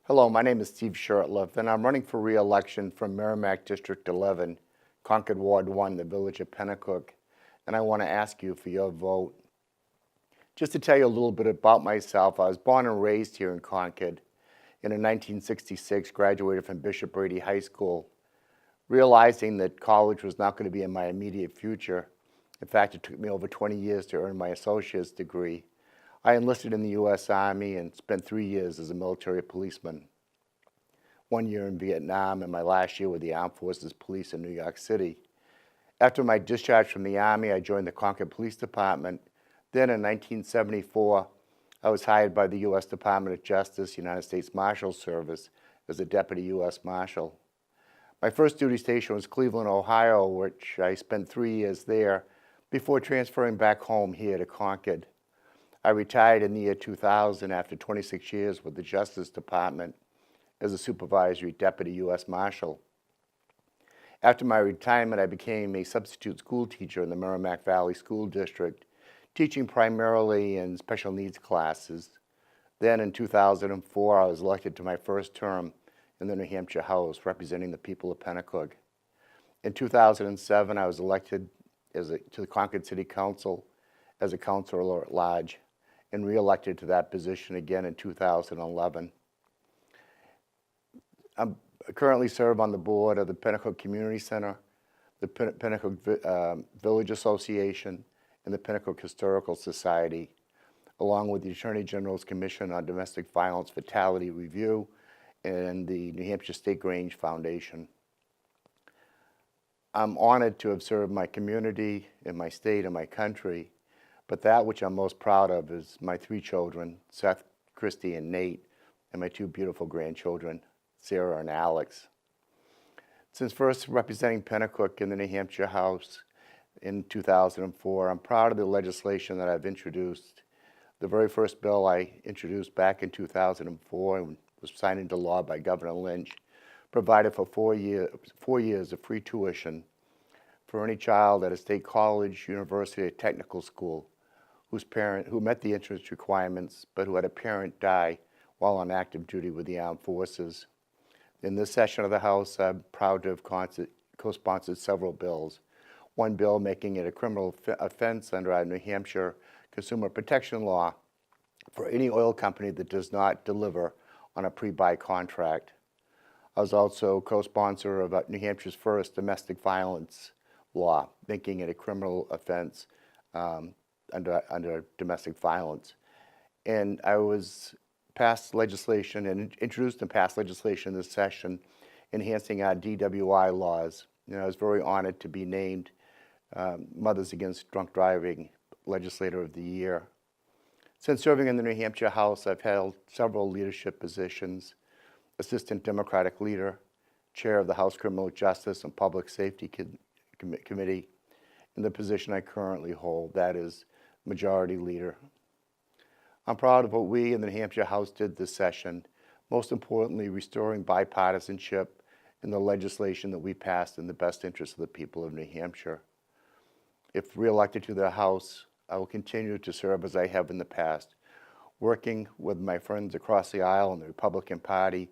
Hello, my name is Steve Shurtleff, and I'm running for re-election from Merrimack District 11, Concord Ward 1, the village of Pennacook, and I want to ask you for your vote. Just to tell you a little bit about myself, I was born and raised here in Concord, and in 1966 graduated from Bishop Brady High School. Realizing that college was not going to be in my immediate future, in fact, it took me over 20 years to earn my associate's degree. I enlisted in the U.S. Army and spent 3 years as a military policeman. 1 year in Vietnam and my last year with the Armed Forces Police in New York City. After my discharge from the Army, I joined the Concord Police Department. Then in 1974, I was hired by the U.S. Department of Justice, United States Marshal Service, as a Deputy U.S. Marshal. My first duty station was Cleveland, Ohio, which I spent 3 years there before transferring back home here to Concord. I retired in the year 2000 after 26 years with the Justice Department as a supervisory deputy U.S. Marshal. After my retirement, I became a substitute school teacher in the Merrimack Valley School District, teaching primarily in special needs classes. Then in 2004, I was elected to my first term in the New Hampshire House, representing the people of Pennacook. In 2007, I was elected to the Concord City Council as a councilor at large, and re-elected to that position again in 2011. I currently serve on the board of the Pennacook Community Center, the Pennacook Village Association, and the Pennacook Historical Society, along with the Attorney General's Commission on Domestic Violence Fatality Review and the New Hampshire State Grange Foundation. I'm honored to have served my community and my state and my country, but that which I'm most proud of is my 3 children, Seth, Christy, and Nate, and my 2 beautiful grandchildren, Sarah and Alex. Since first representing Pennacook in the New Hampshire House in 2004, I'm proud of the legislation that I've introduced. The very first bill I introduced back in 2004 and was signed into law by Governor Lynch provided for 4 years of free tuition for any child at a state college, university, or technical school who met the entrance requirements but who had a parent die while on active duty with the armed forces. In this session of the House, I'm proud to have co-sponsored several bills. One bill making it a criminal offense under our New Hampshire Consumer Protection Law for any oil company that does not deliver on a pre-buy contract. I was also co-sponsor of New Hampshire's first domestic violence law, making it a criminal offense under domestic violence. And I was passed legislation and introduced and passed legislation in this session enhancing our DWI laws. And I was very honored to be named Mothers Against Drunk Driving Legislator of the Year. Since serving in the New Hampshire House, I've held several leadership positions: Assistant Democratic Leader, Chair of the House Criminal Justice and Public Safety Committee, and the position I currently hold, that is Majority Leader. I'm proud of what we in the New Hampshire House did this session, most importantly, restoring bipartisanship in the legislation that we passed in the best interest of the people of New Hampshire. If re-elected to the House, I will continue to serve as I have in the past, working with my friends across the aisle in the Republican Party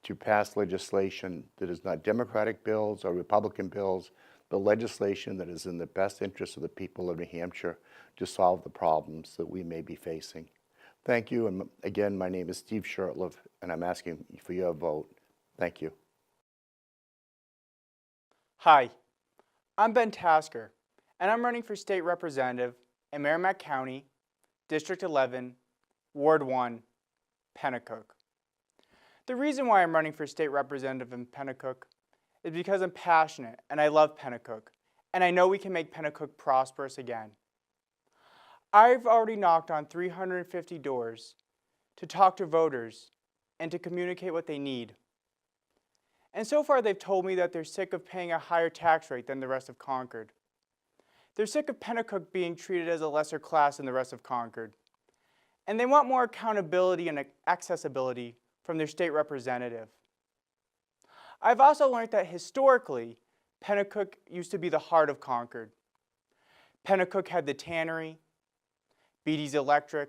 to pass legislation that is not Democratic bills or Republican bills, but legislation that is in the best interest of the people of New Hampshire to solve the problems that we may be facing. Thank you, and again, my name is Steve Shurtleff, and I'm asking for your vote. Thank you. Hi, I'm Ben Tasker, and I'm running for State Representative in Merrimack County, District 11, Ward 1, Pennacook. The reason why I'm running for State Representative in Pennacook is because I'm passionate and I love Pennacook, and I know we can make Pennacook prosperous again. I've already knocked on 350 doors to talk to voters and to communicate what they need. And so far they've told me that they're sick of paying a higher tax rate than the rest of Concord. They're sick of Pennacook being treated as a lesser class than the rest of Concord. And they want more accountability and accessibility from their state representative. I've also learned that historically, Pennacook used to be the heart of Concord. Pennacook had the tannery, Beatty's Electric,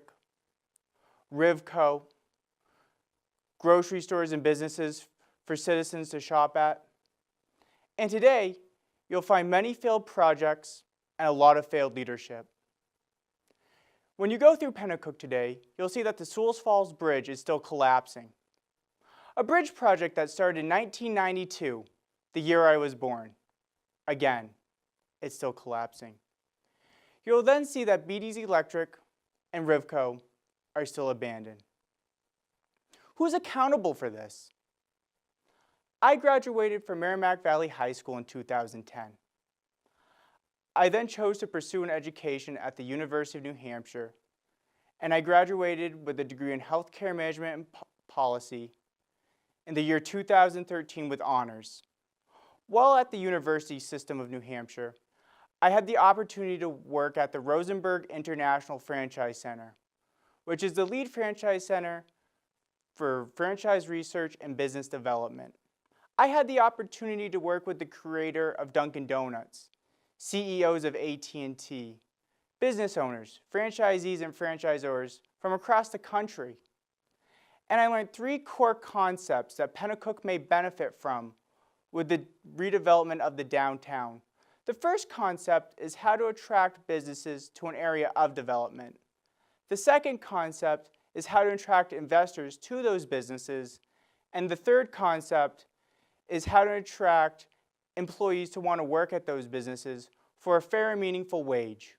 Rivco, grocery stores and businesses for citizens to shop at. And today, you'll find many failed projects and a lot of failed leadership. When you go through Pennacook today, you'll see that the Sewells Falls Bridge is still collapsing. A bridge project that started in 1992, the year I was born. Again, it's still collapsing. You'll then see that BD's Electric and Rivco are still abandoned. Who's accountable for this? I graduated from Merrimack Valley High School in 2010. I then chose to pursue an education at the University of New Hampshire, and I graduated with a degree in healthcare management and policy in the year 2013 with honors. While at the University System of New Hampshire, I had the opportunity to work at the Rosenberg International Franchise Center, which is the lead franchise center for franchise research and business development. I had the opportunity to work with the creator of Dunkin' Donuts, CEOs of AT&T, business owners, franchisees, and franchisors from across the country. And I learned 3 core concepts that Pennacook may benefit from with the redevelopment of the downtown. The first concept is how to attract businesses to an area of development. The second concept is how to attract investors to those businesses. And the third concept is how to attract employees to want to work at those businesses for a fair and meaningful wage.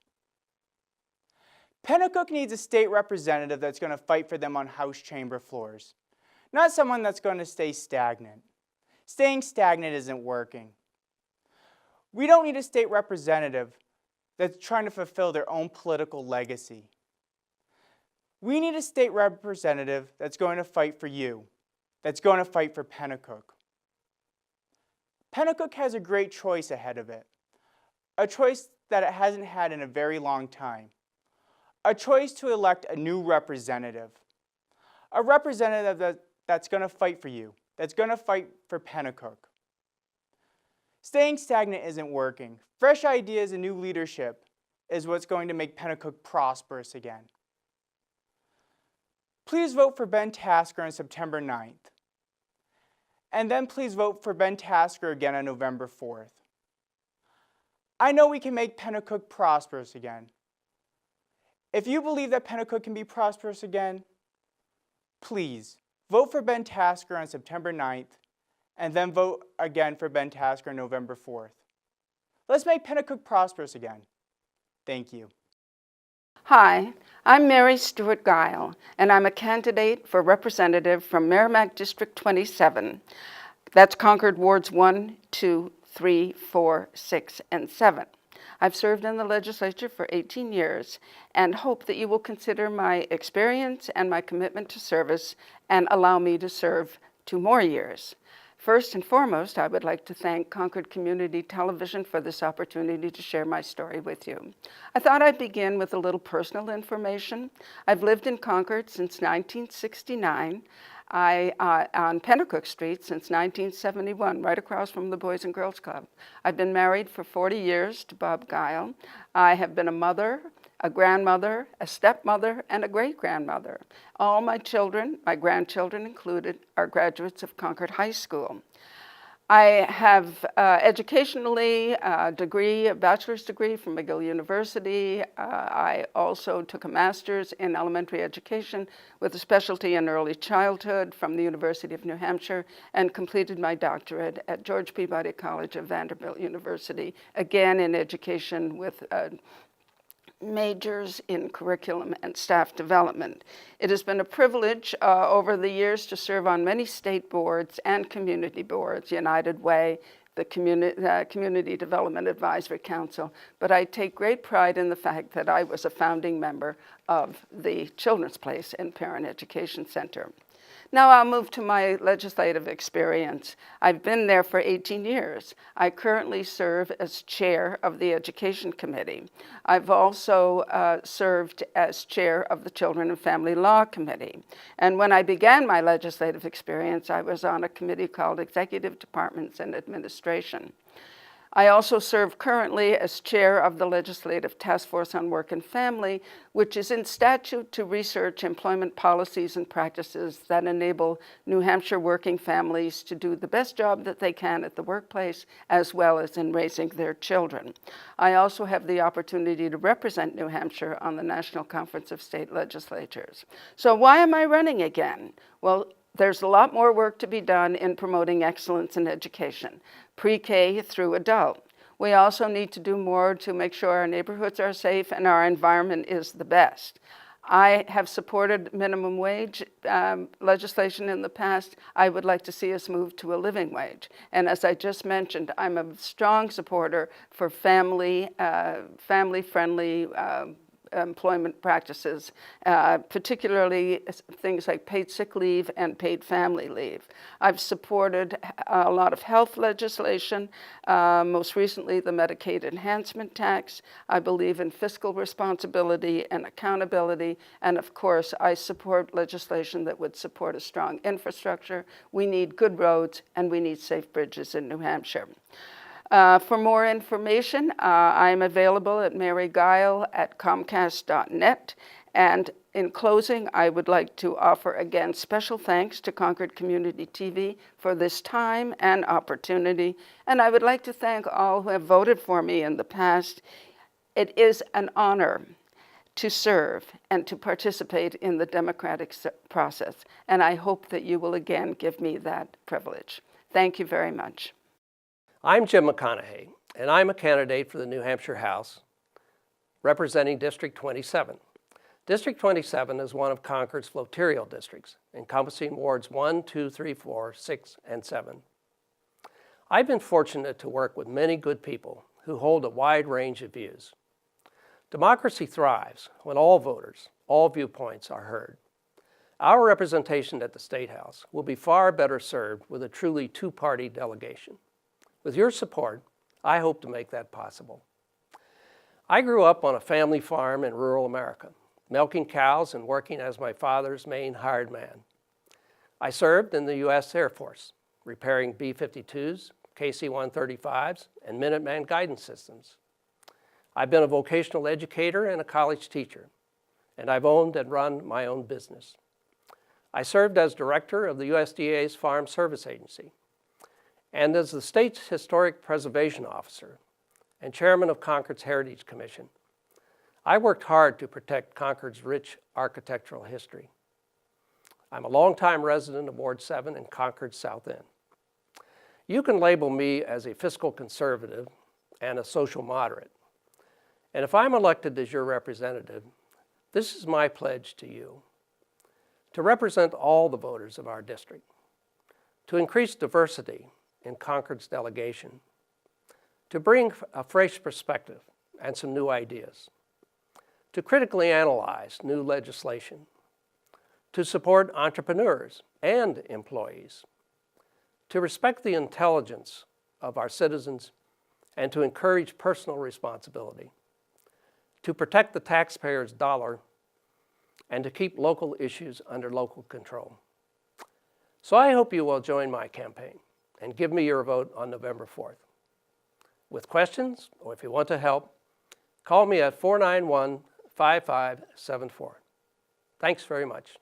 Pennacook needs a state representative that's going to fight for them on House chamber floors, not someone that's going to stay stagnant. Staying stagnant isn't working. We don't need a state representative that's trying to fulfill their own political legacy. We need a state representative that's going to fight for you, that's going to fight for Pennacook. Pennacook has a great choice ahead of it, a choice that it hasn't had in a very long time, a choice to elect a new representative, a representative that's going to fight for you, that's going to fight for Pennacook. Staying stagnant isn't working. Fresh ideas and new leadership is what's going to make Pennacook prosperous again. Please vote for Ben Tasker on September 9th. And then please vote for Ben Tasker again on November 4th. I know we can make Pennacook prosperous again. If you believe that Pennacook can be prosperous again, please vote for Ben Tasker on September 9th, and then vote again for Ben Tasker on November 4th. Let's make Pennacook prosperous again. Thank you. Hi, I'm Mary Stewart Guile, and I'm a candidate for representative from Merrimack District 27. That's Concord Wards 1, 2, 3, 4, 6, and 7. I've served in the legislature for 18 years and hope that you will consider my experience and my commitment to service and allow me to serve 2 more years. First and foremost, I would like to thank Concord Community Television for this opportunity to share my story with you. I thought I'd begin with a little personal information. I've lived in Concord since 1969. On Pennacook Street since 1971, right across from the Boys and Girls Club. I've been married for 40 years to Bob Guile. I have been a mother, a grandmother, a stepmother, and a great-grandmother. All my children, my grandchildren included, are graduates of Concord High School. I have educationally a bachelor's degree from McGill University. I also took a master's in elementary education with a specialty in early childhood from the University of New Hampshire and completed my doctorate at George Peabody College of Vanderbilt University, again in education with majors in curriculum and staff development. It has been a privilege over the years to serve on many state boards and community boards, United Way, the Community Development Advisory Council, but I take great pride in the fact that I was a founding member of the Children's Place and Parent Education Center. Now I'll move to my legislative experience. I've been there for 18 years. I currently serve as chair of the Education Committee. I've also served as chair of the Children and Family Law Committee. And when I began my legislative experience, I was on a committee called Executive Departments and Administration. I also serve currently as chair of the Legislative Task Force on Work and Family, which is in statute to research employment policies and practices that enable New Hampshire working families to do the best job that they can at the workplace, as well as in raising their children. I also have the opportunity to represent New Hampshire on the National Conference of State Legislatures. So why am I running again? Well, there's a lot more work to be done in promoting excellence in education, pre-K through adult. We also need to do more to make sure our neighborhoods are safe and our environment is the best. I have supported minimum wage legislation in the past. I would like to see us move to a living wage. And as I just mentioned, I'm a strong supporter for family-friendly employment practices, particularly things like paid sick leave and paid family leave. I've supported a lot of health legislation, most recently the Medicaid enhancement tax. I believe in fiscal responsibility and accountability, and of course I support legislation that would support a strong infrastructure. We need good roads and we need safe bridges in New Hampshire. For more information, I'm available at maryguile@comcast.net. And in closing, I would like to offer again special thanks to Concord Community TV for this time and opportunity. And I would like to thank all who have voted for me in the past. It is an honor to serve and to participate in the democratic process. And I hope that you will again give me that privilege. Thank you very much. I'm Jim McConaughey, and I'm a candidate for the New Hampshire House, representing District 27. District 27 is one of Concord's flotarial districts, encompassing wards 1, 2, 3, 4, 6, and 7. I've been fortunate to work with many good people who hold a wide range of views. Democracy thrives when all voters, all viewpoints are heard. Our representation at the State House will be far better served with a truly two-party delegation. With your support, I hope to make that possible. I grew up on a family farm in rural America, milking cows and working as my father's main hired man. I served in the U.S. Air Force, repairing B-52s, KC-135s, and Minuteman guidance systems. I've been a vocational educator and a college teacher, and I've owned and run my own business. I served as director of the USDA's Farm Service Agency, and as the state's Historic Preservation Officer and chairman of Concord's Heritage Commission. I worked hard to protect Concord's rich architectural history. I'm a longtime resident of Ward 7 in Concord's South End. You can label me as a fiscal conservative and a social moderate. And if I'm elected as your representative, this is my pledge to you: to represent all the voters of our district, to increase diversity in Concord's delegation, to bring a fresh perspective and some new ideas, to critically analyze new legislation, to support entrepreneurs and employees, to respect the intelligence of our citizens, and to encourage personal responsibility, to protect the taxpayer's dollar, and to keep local issues under local control. So I hope you will join my campaign and give me your vote on November 4th. With questions, or if you want to help, call me at 491-5574. Thanks very much.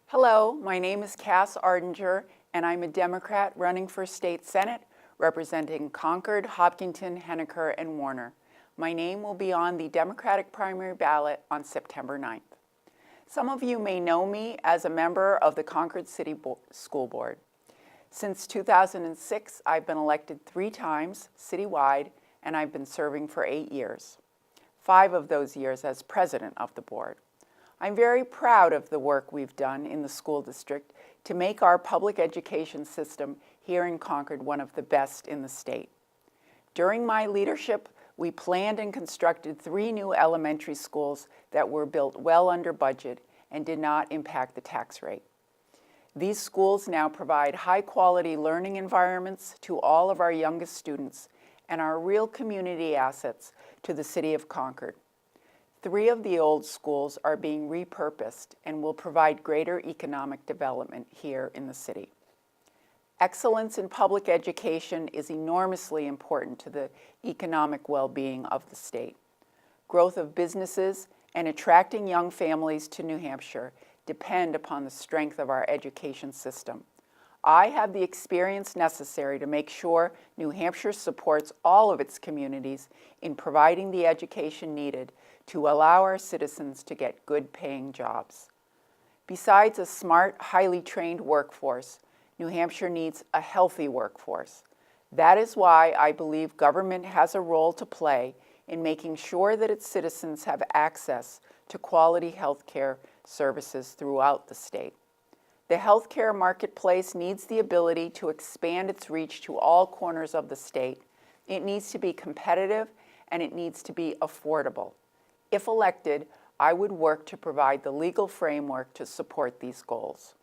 Hello, my name is Cass Ardinger, and I'm a Democrat running for State Senate, representing Concord, Hopkinton, Henniker, and Warner. My name will be on the Democratic primary ballot on September 9th. Some of you may know me as a member of the Concord City School Board. Since 2006, I've been elected 3 times citywide, and I've been serving for 8 years, 5 of those years as president of the board. I'm very proud of the work we've done in the school district to make our public education system here in Concord one of the best in the state. During my leadership, we planned and constructed 3 new elementary schools that were built well under budget and did not impact the tax rate. These schools now provide high-quality learning environments to all of our youngest students and are real community assets to the city of Concord. 3 of the old schools are being repurposed and will provide greater economic development here in the city. Excellence in public education is enormously important to the economic well-being of the state. Growth of businesses and attracting young families to New Hampshire depend upon the strength of our education system. I have the experience necessary to make sure New Hampshire supports all of its communities in providing the education needed to allow our citizens to get good-paying jobs. Besides a smart, highly trained workforce, New Hampshire needs a healthy workforce. That is why I believe government has a role to play in making sure that its citizens have access to quality health care services throughout the state. The healthcare marketplace needs the ability to expand its reach to all corners of the state. It needs to be competitive and it needs to be affordable. If elected, I would work to provide the legal framework to support these goals.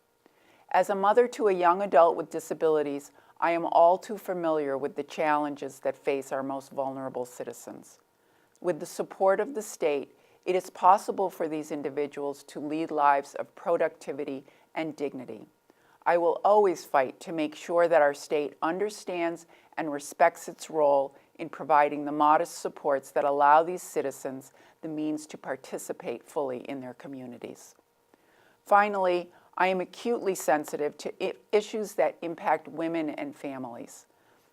As a mother to a young adult with disabilities, I am all too familiar with the challenges that face our most vulnerable citizens. With the support of the state, it is possible for these individuals to lead lives of productivity and dignity. I will always fight to make sure that our state understands and respects its role in providing the modest supports that allow these citizens the means to participate fully in their communities. Finally, I am acutely sensitive to issues that impact women and families.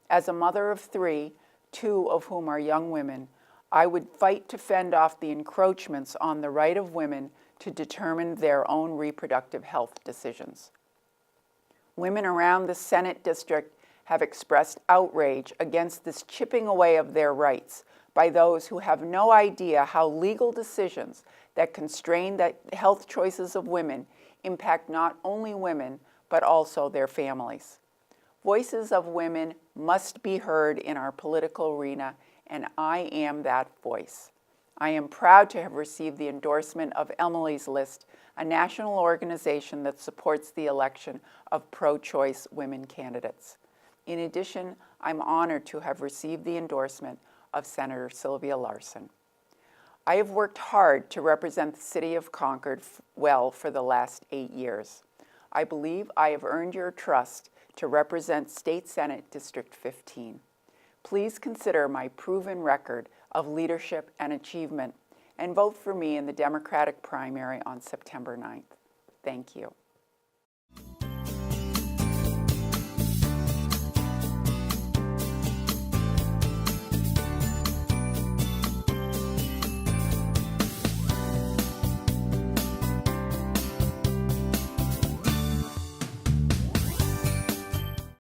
As a mother of 3, 2 of whom are young women, I would fight to fend off the encroachments on the right of women to determine their own reproductive health decisions. Women around the Senate district have expressed outrage against this chipping away of their rights by those who have no idea how legal decisions that constrain the health choices of women impact not only women, but also their families. Voices of women must be heard in our political arena, and I am that voice. I am proud to have received the endorsement of Emily's List, a national organization that supports the election of pro-choice women candidates. In addition, I'm honored to have received the endorsement of Senator Sylvia Larson. I have worked hard to represent the City of Concord well for the last 8 years. I believe I have earned your trust to represent State Senate District 15. Please consider my proven record of leadership and achievement and vote for me in the Democratic primary on September 9th. Thank you.